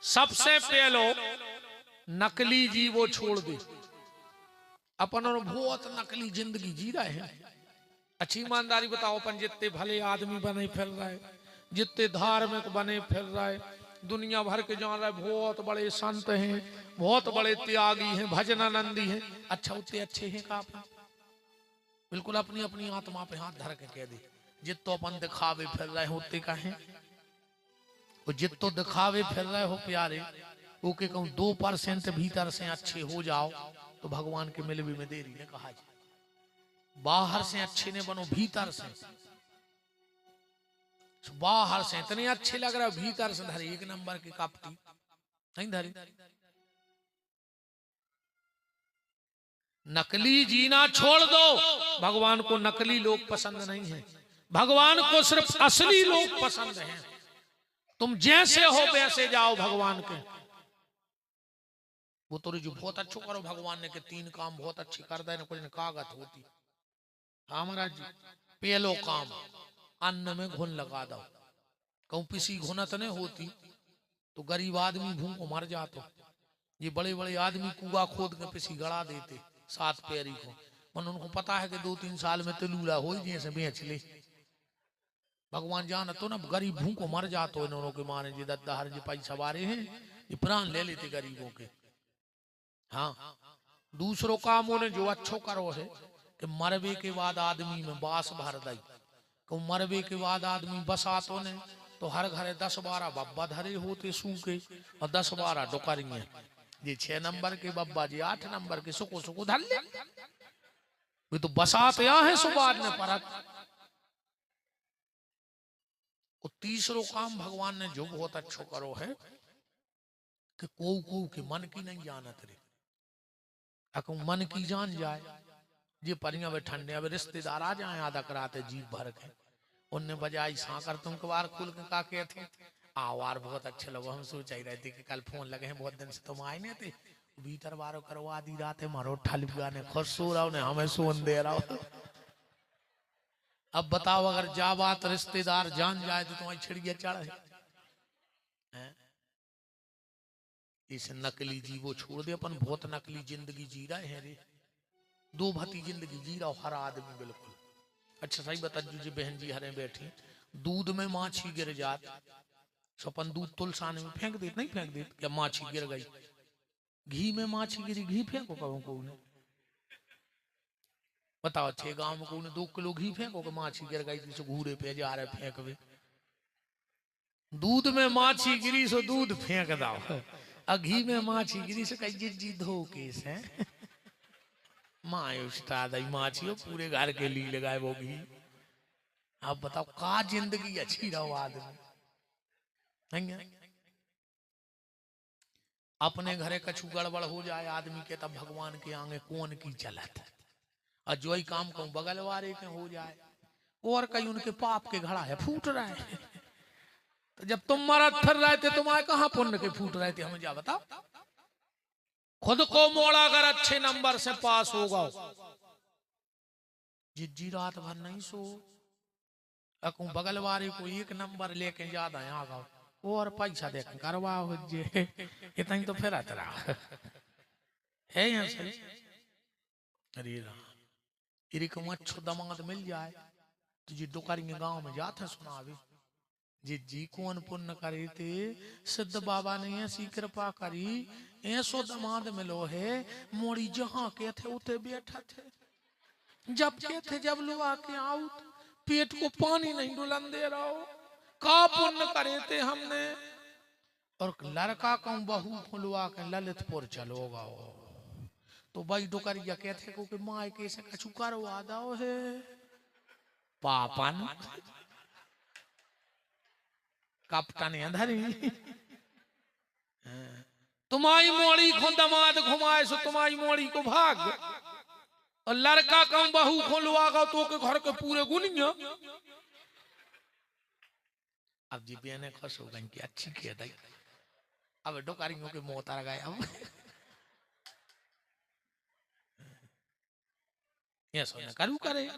सबसे पहलो नकली जी वो छोड़ दे। अपन और बहुत नकली जिंदगी जी रहे हैं। अच्छी ईमानदारी बताओ, अपन जितने भले आदमी बने फिर रहे, जितने धार्मिक बने फिर रहे, दुनिया भर के जान रहे बहुत बड़े संत हैं, बहुत बड़े त्यागी हैं, भजनानंदी हैं, अच्छा उतने अच्छे हैं का अपन? बिल्कुल अपनी अपनी आत्मा पे हाथ धर के कह दे, जितो अपन दिखावे फिर रहे होते का है, वो जितो दिखावे फिर रहे हो प्यारे, वो के कहूँ 2% भीतर से अच्छे हो जाओ तो भगवान के मिलवे में देरी ने कहा जाए। बाहर से अच्छे ने बनो, भीतर से, बाहर से इतने अच्छे लग रहा है, भीतर से धरे एक नंबर की कपटी नहीं धरे। नकली जीना छोड़ दो। भगवान को नकली लोग पसंद नहीं है, भगवान को सिर्फ असली लोग पसंद हैं। तुम जैसे हो वैसे जाओ भगवान के। वो तो जो बहुत अच्छो करो भगवान ने के 3 काम बहुत अच्छी कर दे, कुछ कागत होती। हाँ महाराज जी, पहलो काम अन्न में घुन लगा दो। कहूँ पिसी घुनत नहीं होती तो गरीब आदमी भूखों मर जाते। ये बड़े बड़े आदमी कुआ खोद के पिसी गड़ा देते 7 पैरी को, मन उनको पता है कि 2-3 साल में तलूला हो जैसे बेच ले। भगवान जान तो ना गरीब भूखों मर जाते इन्होंने के मारे जी दद्दाहर जी पैसा वारे हैं, ये प्राण ले लेते गरीबों के। हाँ, दूसरों कामों ने जो अच्छो करो है कि मरवे के बाद आदमी में बास भर दई। को मरवे के बाद आदमी बसातो ने तो हर घरे 10-12 बब्बा धरे होते सूखे और 10-12 डुकरियां। ये 6 नंबर के बब्बा जी 8 नंबर के सुको सुको धर ले, वे तो बसात यहाँ है सुबाद ने परत। और तीसरो काम भगवान ने जो बहुत अच्छो करो है कि को के मन की नहीं जानत रे, अको मन की जान जाए। ये परियां वे ठंडे अब रिश्तेदार आ जाए आधा कराते जीव भर के, उनने बजाई साकर तुम कबार खुल के का के थे आवार बहुत अच्छे लोग। हम सोच ही रहे थे कि कल फोन लगे हैं, बहुत दिन से तुम आए नहीं थे, भीतर बारो करवा दी रात मारो ठलुआ ने खुश सो रहा ने हमें सोन दे रहा हो। अब बताओ अगर जा बात रिश्तेदार जान जाए तो तुम्हारी छिड़िया चढ़ है। इस नकली जीवो छोड़ दे, अपन बहुत नकली जिंदगी जी रहे हैं रे, 2 भती जिंदगी जी रहा हर आदमी बिल्कुल। अच्छा सही बता जी बहन जी हरे बैठी, दूध में माछी गिर जात, सपन दूध तुलसाने में फेंक देते नहीं फेंक देते क्या माछी गिर गई। घी में माछी गिरी, घी फेंको कहूँ को ने बताओ। अच्छे गांव में को 2 किलो घी फेंको कि माछी गिर गई जिसे घूरे पे जा रहे फेंक वे। दूध में माछी गिरी सो दूध फेंक दाओ, और घी में माछी गिरी से कई जी धो केस है। माँ उस्ताद माछी पूरे घर के लिए लगाए वो घी। अब बताओ का जिंदगी अच्छी रहो आदमी नहीं है। अपने घरे कछु गड़बड़ हो जाए आदमी के तब भगवान के आगे कौन की चलत, और जो ही काम कहूँ बगल वाले के हो जाए, और कहीं उनके पाप के घड़ा है फूट रहा है। तो जब तुम मरद फिर रहे थे तुम्हारे कहाँ पुण्य के फूट रहे थे, हमें जा बताओ। खुद को मोड़ा अगर अच्छे नंबर से पास होगा, जिज्जी रात भर नहीं सो, अकू बगल वाले को 1 नंबर लेके ज्यादा यहाँ गाओ और पैसा देख करवा हो जे इतना तो फिर अतरा है यहाँ सही। अरे इरी को अच्छो दमाद मिल जाए तो जी डुकारी गांव में जाते सुनावे जी कौन पुण्य करे थे, सिद्ध बाबा ने ऐसी कृपा करी ऐसो दमाद मिलो है, मोड़ी जहां के थे उते बैठा थे, जब के थे जब लुआ के आउट पेट को पानी नहीं डुलन दे रहा हो, का पुण्य करे थे हमने। और लड़का कहूँ बहू फुलवा के ललितपुर चलोगा तो भाई डुकरिया कहते को कि माँ कैसे कछु करवा दो है पापन कप्तान धरी तुम्हारी मोड़ी को दमाद घुमाए सो तुम्हारी मोड़ी को भाग, और लड़का कम बहू खोलवा तो के घर के पूरे गुनिया। अब जी बहने खुश हो गई कि अच्छी खेत है, अब डोकारियों के मौत आ गए। अब ये सोना करू करे,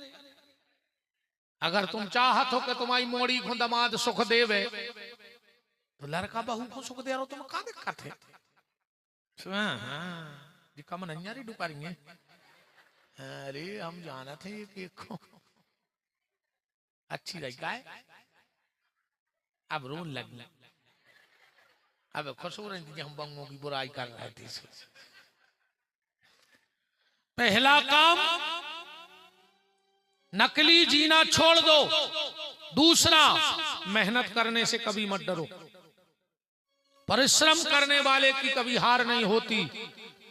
अगर तुम चाहत हो कि तुम्हारी मोड़ी को दमाद सुख देवे तो लड़का बहू को सुख दे रहा हो तुम का दिक्कत है? जी कम नंजारी डुकारेंगे। अरे हम जाना थे ये केक को अच्छी रही का है। अब रोन लगना, अब खुश हो रही थी हम बंगों की बुराई कर रहे थे। पहला काम नकली जीना छोड़ दो। दूसरा, मेहनत करने से कभी मत डरो। परिश्रम करने वाले की कभी हार नहीं होती।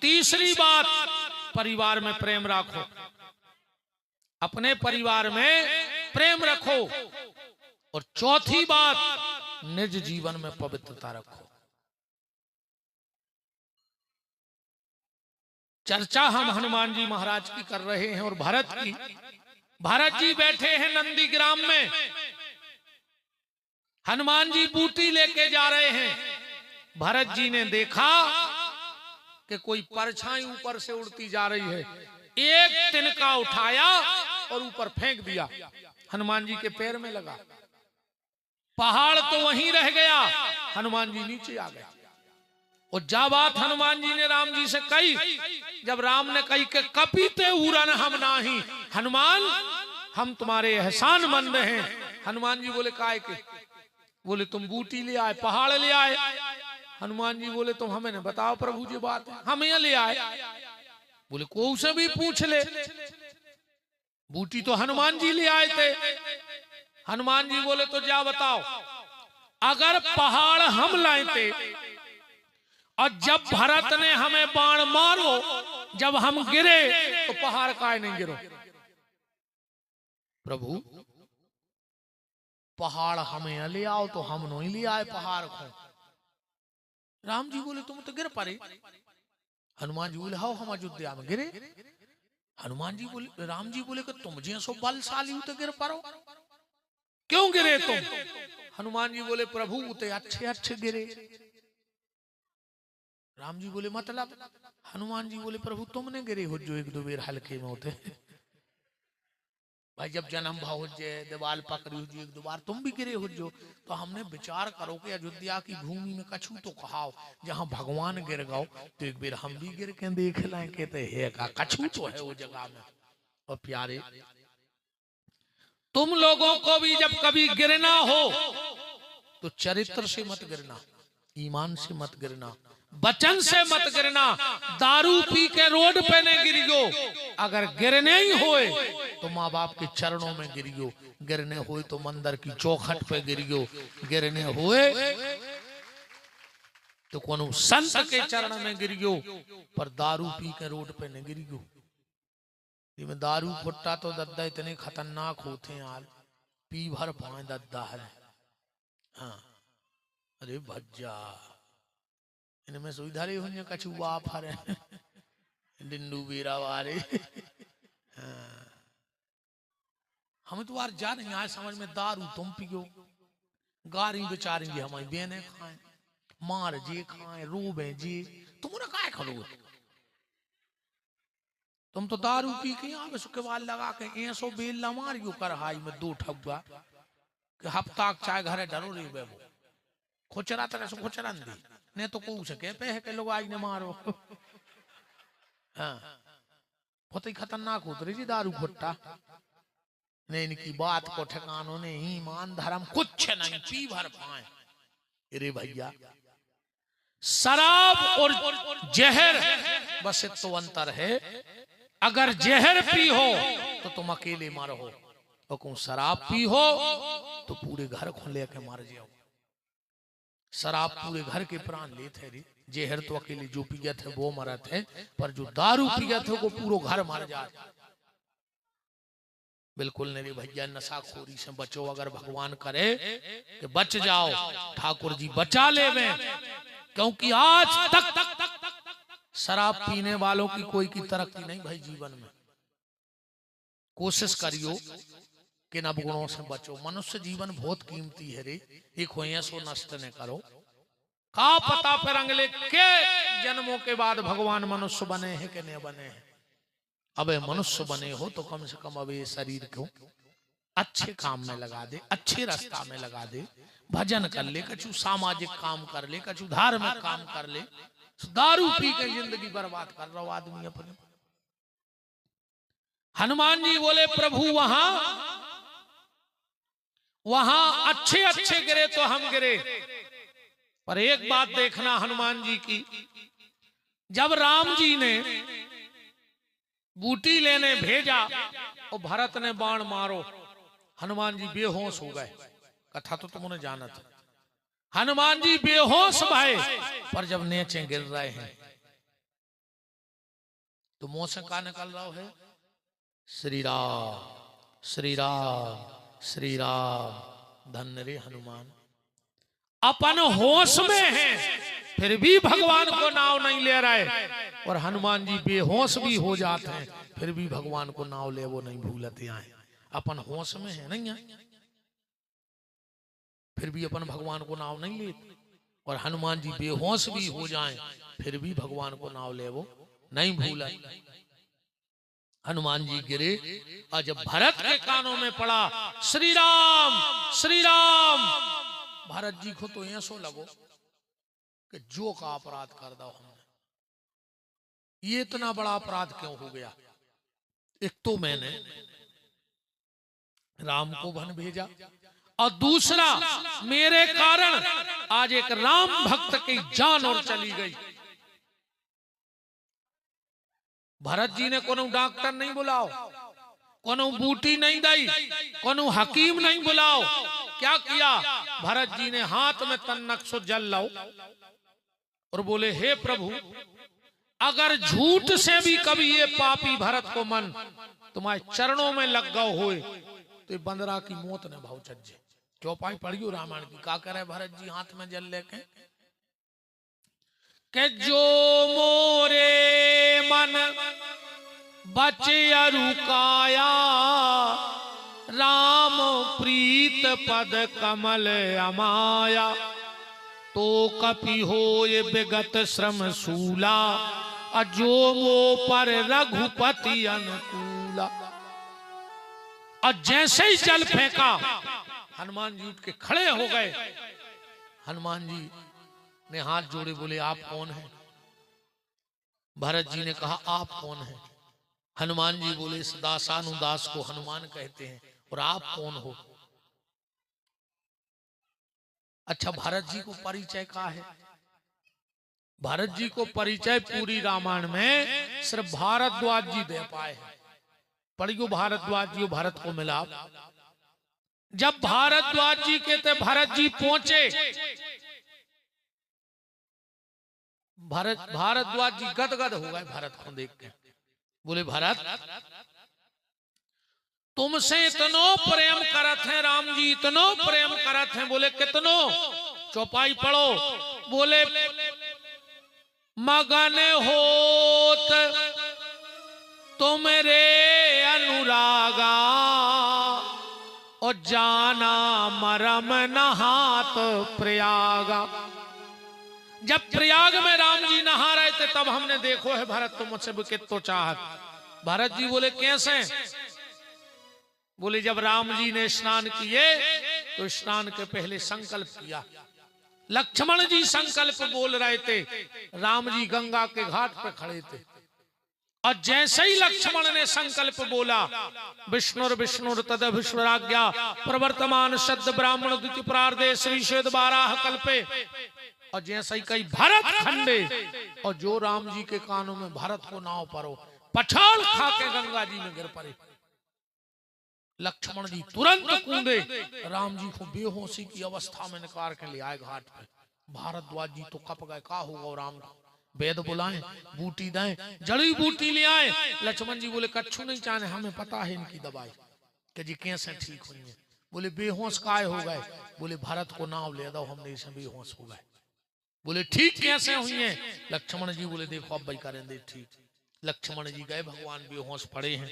तीसरी बात, परिवार में प्रेम रखो। अपने परिवार में प्रेम रखो। और चौथी बात, निज जीवन में पवित्रता रखो। चर्चा हम हनुमान जी महाराज की कर रहे हैं और भरत की। भरत जी बैठे हैं नंदीग्राम में, हनुमान जी बूटी लेके जा रहे हैं। भरत जी ने देखा कि कोई परछाई ऊपर से उड़ती जा रही है। एक तिनका उठाया और ऊपर फेंक दिया, हनुमान जी के पैर में लगा। पहाड़ तो वहीं रह गया, हनुमान जी नीचे आ गए। और जा बात हनुमान जी ने राम जी से कही, जब राम ने कही कि कपीते उड़न हम नाही, हनुमान हम तुम्हारे एहसानमंद हैं। हनुमान जी बोले काय के? बोले तुम बूटी ले आए, पहाड़ ले आए। हनुमान जी बोले तुम हमें न बताओ प्रभु जी बात है, हम यहाँ ले आए। बोले को से भी पूछ ले, बूटी तो हनुमान जी ले आए थे। हनुमान जी बोले तो जा बताओ, अगर पहाड़ हम लाए थे और जब भरत ने हमें बाण मारो, जब हम गिरे तो पहाड़ काहे नहीं गिरो? प्रभु पहाड़ हमें ले आओ तो हम नहीं ले आए पहाड़ को। राम जी बोले तुम तो गिर पड़े। हनुमान जी बोले हाँ हम अयोध्या में गिरे। हनुमान जी बोले, राम जी बोले कि तुम जैसो बलशाली तो गिर पड़ो, क्यों गिरे तुम? हनुमान जी बोले प्रभु उते अच्छे अच्छे गिरे। राम जी बोले मतलब? हनुमान जी बोले प्रभु तुमने गिरे हो जो एक दो बेर हल्के में होते। भाई जब जन्म भाव हो जाए, दीवाल पकड़ी हो एक दो बार तुम भी गिरे हो जो, तो हमने विचार करो कि अयोध्या की भूमि में कछु तो कहाओ, जहाँ भगवान गिर गओ तो एक बेर हम भी गिर के देख लें। कहते है का कछु तो है वो जगह में। और प्यारे, तुम लोगों को भी जब कभी गिरना हो तो चरित्र से मत गिरना, ईमान से मत गिरना, वचन से मत गिरना। दारू पी के रोड पे नहीं गिरियो। अगर गिरने ही होए तो माँ बाप के चरणों में गिरियो, गिरने होए तो मंदिर की चौखट पे गिरियो, गिरने होए तो कोनो संत के चरण में गिरियो, पर दारू पी के रोड पे नहीं गिरियो। में दारू फुट्टा तो दद्दा इतने खतरनाक होते हैं यार, पी भर पाए दद्दा है। हाँ अरे भज्जा इनमें सुविधा रही हुई कछु बाप हरे डिंडू बीरा वारे। हाँ। हम तो यार जा नहीं आए समझ में, दारू तुम पियो, गारी बेचारेंगे हमारी बहने खाएं, मार जे खाएं, रोबे जे, तुम ना काय खलो? तुम तो दारू पी के यहाँ पे सुखेवाल लगा के ऐसो बेल ला मारियो कर हाई में दो ठगुआ कि हफ्ता चाय घरे डरो रे बेबो खोचरा तरह से खोचरा दी ने तो को सके पे है के लोग आज ने मारो। हाँ बहुत ही खतरनाक होती रही दारू भुट्टा ने, इनकी बात को ठिकानों ने ईमान धर्म कुछ नहीं, पी भर पाए। अरे भैया शराब और जहर बस तो अंतर है। अगर जहर पी हो तो तुम अकेले मारो हो, और कौन शराब पी हो तो पूरे घर को लेके मार जाओ। शराब पूरे घर के प्राण लेते रे, जहर तो अकेले जो पिया थे वो मरा थे, पर जो दारू पिया थे वो पूरा घर मार जाए। बिल्कुल नहीं भैया, नशाखोरी से बचो। अगर भगवान करे कि बच जाओ, ठाकुर जी बचा ले में, क्योंकि आज तक शराब पीने वालों की कोई की तरक्की नहीं भाई जीवन में। कोशिश करियो कि न गुणों से बचो। मनुष्य जीवन बहुत कीमती है रे, एक हो सो नष्ट न करो। का पता फिर अगले के जन्मों के बाद भगवान मनुष्य बने हैं कि नहीं बने हैं। अब मनुष्य बने हो तो कम से कम अब ये शरीर क्यों अच्छे काम में लगा दे, अच्छे रास्ता में लगा दे, भजन कर ले, कछु सामाजिक काम कर ले, कछु धार्मिक काम कर ले। दारू पी के जिंदगी बर्बाद कर रहा हो आदमी अपने। हनुमान जी बोले प्रभु वहां अच्छे अच्छे गिरे तो हम गिरे, पर एक बात देखना हनुमान जी की, जब राम जी ने बूटी लेने भेजा और भरत ने बाण मारो, हनुमान जी बेहोश हो गए। कथा तो तुमने जाना था, हनुमान जी बेहोश भये, पर जब नीचे गिर रहे हैं तो मुंह से क्या निकल रहा है? श्री राम श्री राम श्री राम। धन्य रे हनुमान, अपन होश में हैं फिर भी भगवान को नाव नहीं ले रहे, और हनुमान जी बेहोश भी हो जाते हैं फिर भी भगवान को नाव ले वो नहीं भूलते आए। अपन होश में है नहीं है फिर भी अपन भगवान को नाव नहीं लेते, और हनुमान जी बेहोश भी हो जाएं फिर भी भगवान को नाव ले वो नहीं भूला। हनुमान जी गिरे और जब भरत के कानों में पड़ा श्री राम श्री राम, भरत जी को तो ऐसो लगो कि जो का अपराध कर दो हमने, ये इतना बड़ा अपराध क्यों हो गया? एक तो मैंने राम को वन भेजा, और दूसरा मेरे कारण आज एक राम भक्त की जान और चली गई। भरत जी ने कोनो डॉक्टर नहीं बुलाओ, कोनो बूटी नहीं दी, कोनो हकीम नहीं बुलाओ। क्या किया? भरत जी ने हाथ में तन्नक सो जल लाओ और बोले हे प्रभु, अगर झूठ से भी कभी ये पापी भरत को मन तुम्हारे चरणों में लग गओ होए तो बंदरा की मौत ने भाव चज्जे। चौपाई पढ़ियो रामायण की, का करे भरत जी हाथ में जल लेके के जो मोरे मन बचे रुकाया, राम प्रीत पद कमल अमाया, तो कपि होय विगत श्रम सूला, अजो मो पर रघुपति अनुकूला। और जैसे ही जल फेंका हनुमान जी उठ के खड़े हो गए। हनुमान जी ने हाथ जोड़े बोले आप कौन हैं? भरत जी ने कहा आप कौन हैं? हनुमान जी बोले इस दासानुदास को हनुमान कहते हैं, और आप कौन हो? अच्छा, भरत जी को परिचय क्या है? भरत जी को परिचय पूरी रामायण में सिर्फ भारद्वाज जी दे पाए हैं। पढ़ियो भारद्वाज जी भरत को मिला। जब भारद्वाज जी के थे भरत जी पहुंचे, भारद्वाज जी गदगद हो गए भरत को देख के। बोले भरत तुमसे इतनो प्रेम करत हैं राम जी, इतनो प्रेम करत हैं। बोले कितनो? चौपाई पढ़ो। बोले मगन होत तुम रे अनुरागा, और जाना मरम नहात प्रयागा। जब प्रयाग में राम जी नहा रहे थे तब हमने देखो है भरत तुम मुझसे कितो चाहत। भरत जी बोले कैसे? बोले जब राम जी ने स्नान किए तो स्नान के पहले संकल्प किया। लक्ष्मण जी संकल्प बोल रहे थे, राम जी गंगा के घाट पर खड़े थे, और जैसे ही लक्ष्मण ने संकल्प बोला विष्णुर विष्णुर तद विष्णुराज्ञा प्रवर्तमान शब्द ब्राह्मण द्वितीय प्रार्धे श्री श्वेत बाराह कल्पे। और जैसे ही कई भरत खंडे, और जो राम जी के कानों में भरत को नाव परो, पछाड़ खा के गंगा जी में गिर पड़े। लक्ष्मण जी तुरंत कूदे, राम जी को बेहोशी की अवस्था में निकाल के ले आए घाट पे। भारद्वाज जी तो कप गए, का होगा राम को? वेद बुलाएं, बूटी दें, जड़ी बूटी ले आए। लक्ष्मण जी बोले कच्छू नहीं चाहे, हमें पता है इनकी दवाई कि जी कैसे ठीक हुई है। बोले बेहोश काय हो गए? बोले भरत को नाव ले दो, हमने इसे बेहोश हो गए। बोले ठीक कैसे हुई है? लक्ष्मण जी बोले देखो अब भाई करेंगे ठीक। लक्ष्मण जी गए, भगवान बेहोश पड़े हैं।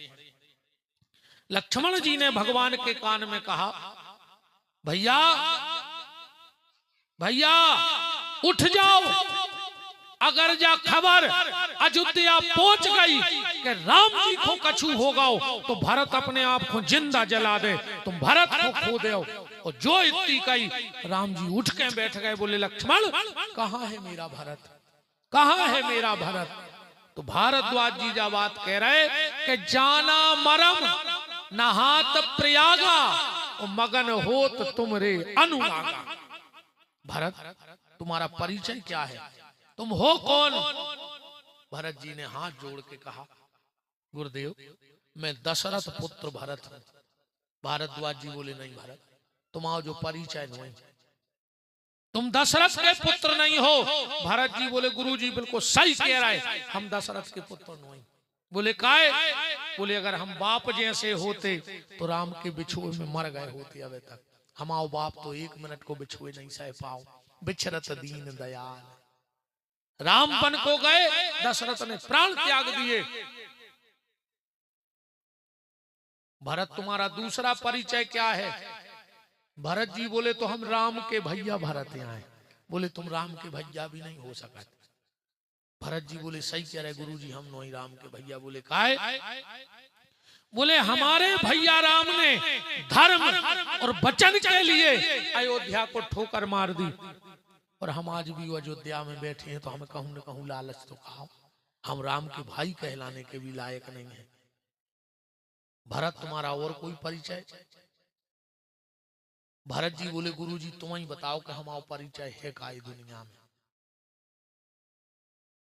लक्ष्मण जी ने भगवान के कान में कहा भैया भैया उठ जाओ। अगर जा खबर अयोध्या पहुंच गई कि राम जी को कछु होगा तो भरत अपने आप को जिंदा जला दे, तुम भरत को खो दे। और जो इतनी कही राम जी उठ के बैठ गए, बोले लक्ष्मण कहाँ है मेरा भरत, कहाँ है मेरा भरत। तो भारद्वाज जी जा बात कह रहे कि जाना मरम नहात प्रयागा और मगन होत तुमरे अनुरागा। भरत तुम्हारा परिचय क्या है, तुम हो कौन। भरत जी ने हाथ जोड़ के कहा गुरुदेव मैं दशरथ पुत्र भरत हूं। भारद्वाज जी बोले नहीं भरत, तुम्हारा जो परिचय नहीं, तुम दशरथ के पुत्र नहीं हो। भरत जी बोले गुरु जी बिल्कुल सही कह रहा है, हम दशरथ के पुत्र नहीं। बोले काहे, बोले अगर हम बाप जैसे होते तो राम के बिछुए में मर गए होते अबे तक। हमाओ बाप तो एक मिनट को बिछुए नहीं सह पाओ, बिछरत दीन दयाल। राम बन को गए, दशरथ ने प्राण त्याग दिए। भरत तुम्हारा दूसरा परिचय क्या है। भरत जी बोले तो हम राम के भैया भरत यहाँ हैं। बोले तुम राम के भैया भी नहीं हो सकते। भरत जी बोले सही कह रहे गुरु जी, हम नहीं राम के भैया। बोले काहे, बोले हमारे भैया राम ने धर्म और वचन के लिए अयोध्या को ठोकर मार दी, और हम आज भी अयोध्या में बैठे हैं तो हमें कहूं न कहूं लालच तो खाओ, हम राम के भाई कहलाने के भी लायक नहीं है। भरत तुम्हारा और कोई परिचय। भरत जी बोले गुरु जी तुम ही बताओ कि हमारा परिचय है का दुनिया में।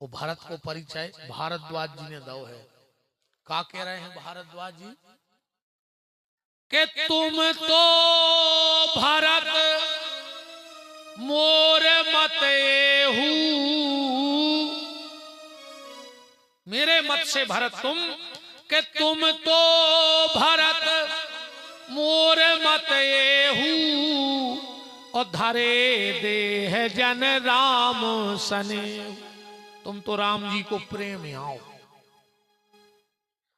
वो भरत को परिचय भारद्वाज जी ने दो है। का कह रहे हैं भारद्वाज जी कि तुम तो भरत मोर मत हूँ, मेरे मत से भरत तुम, कि तुम तो भरत मोर मत हूँ, और धरे देह जन राम सने। तुम तो राम जी को प्रेम आओ।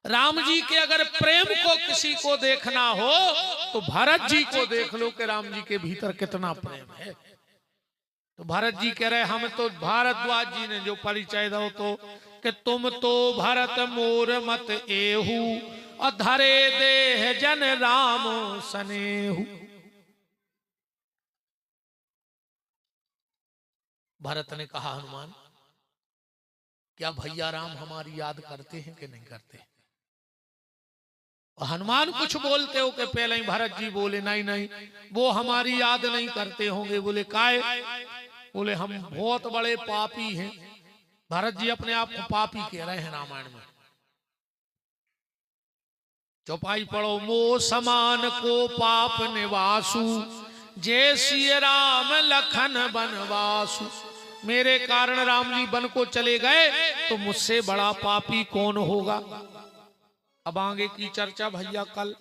राम जी के अगर प्रेम को किसी को देखना हो तो भरत जी को देख लो कि राम जी के भीतर कितना प्रेम है। तो भरत जी कह रहे हम तो भारद्वाज जी ने जो परिचय दो तो कि तुम तो भरत मोर मत एहू, और धरे देह जन राम सनेहू। भरत ने कहा हनुमान क्या भैया राम हमारी याद करते हैं कि नहीं करते। और हनुमान कुछ बोलते हो कि पहले ही भरत जी बोले नहीं नहीं वो हमारी याद नहीं करते होंगे। बोले काहे, बोले हम बहुत बड़े पापी हैं। भरत जी अपने आप को पापी कह रहे हैं रामायण में। चौपाई पढ़ो, मो समान को पाप निवासु, जय सिय राम लखन बनवासु। मेरे कारण राम जी वन को चले गए तो मुझसे बड़ा पापी कौन होगा। अब आगे की चर्चा भैया कल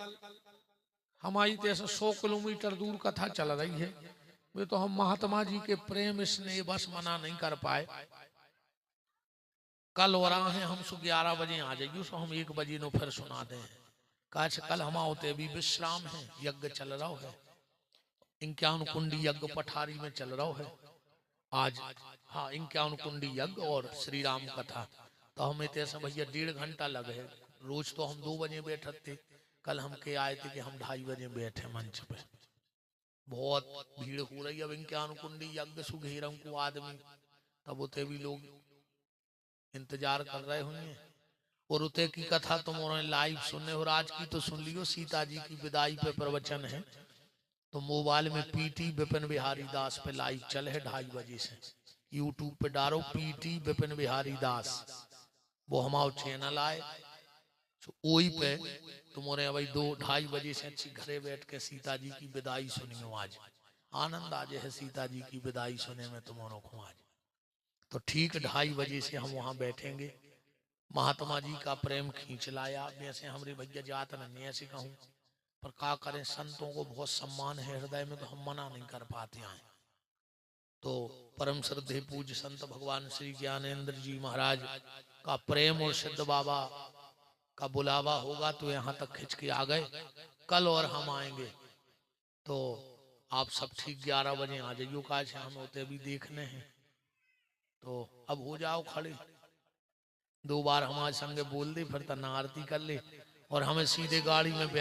हमारी जैसे 100 किलोमीटर दूर कथा चल रही है। वे तो हम महात्मा जी के प्रेम स्नेह बस मना नहीं कर पाए। कल हो रहा है हम 11 बजे आ जाइए, सो हम 1 बजे नो फिर सुना दें। काश कल हम होते भी विश्राम है, यज्ञ चल रहा है, 51 कुंडी यज्ञ पठारी में चल रहा है आज। हाँ 51 कुंडी यज्ञ और श्री राम कथा। तो हमें तैसे भैया 1.5 घंटा लगे है। रोज तो हम 2 बजे बैठे थे, कल हम के आए थे कि हम 2:30 बजे बैठे मंच पे। बहुत भीड़ हो रही है। अब 51 कुंडी यज्ञ सुघेरम को आदमी तब उते भी लोग इंतजार कर रहे होंगे। और उते की कथा तुम उन्होंने लाइव सुनने, और आज की तो सुन लियो। सीता जी की विदाई पे प्रवचन है तो मोबाइल में पीटी विपिन बिहारी दास पे लाइव चल है 2:30 बजे से। यूट्यूब पे डालो पीटी विपिन बिहारी दास, वो हमारा चैनल आए तो वही पे तुम्हारे भाई 2-2:30 बजे से अच्छी घरे बैठ के सीता जी की विदाई सुनियो। आज आनंद आज है सीता जी की विदाई सुने में तुम्हारों को आज। तो ठीक 2:30 बजे से हम वहां बैठेंगे। महात्मा जी का प्रेम खींच लाया। वैसे हमारे भैया जात नहीं ऐसे कहूँ, पर क्या करें, संतों को बहुत सम्मान है हृदय में तो हम मना नहीं कर पाते हैं। तो परम श्रद्धे पूज्य संत भगवान श्री ज्ञानेंद्र जी महाराज का प्रेम और सिद्ध बाबा का बुलावा होगा तो यहाँ तक खिंच के आ गए। कल और हम आएंगे तो आप सब ठीक 11 बजे आ जाइए। काश हम होते भी देखने हैं। तो अब हो जाओ खड़े, 2 बार हमारे संगे बोल दे, फिर तना आरती कर ले और हमें सीधे गाड़ी में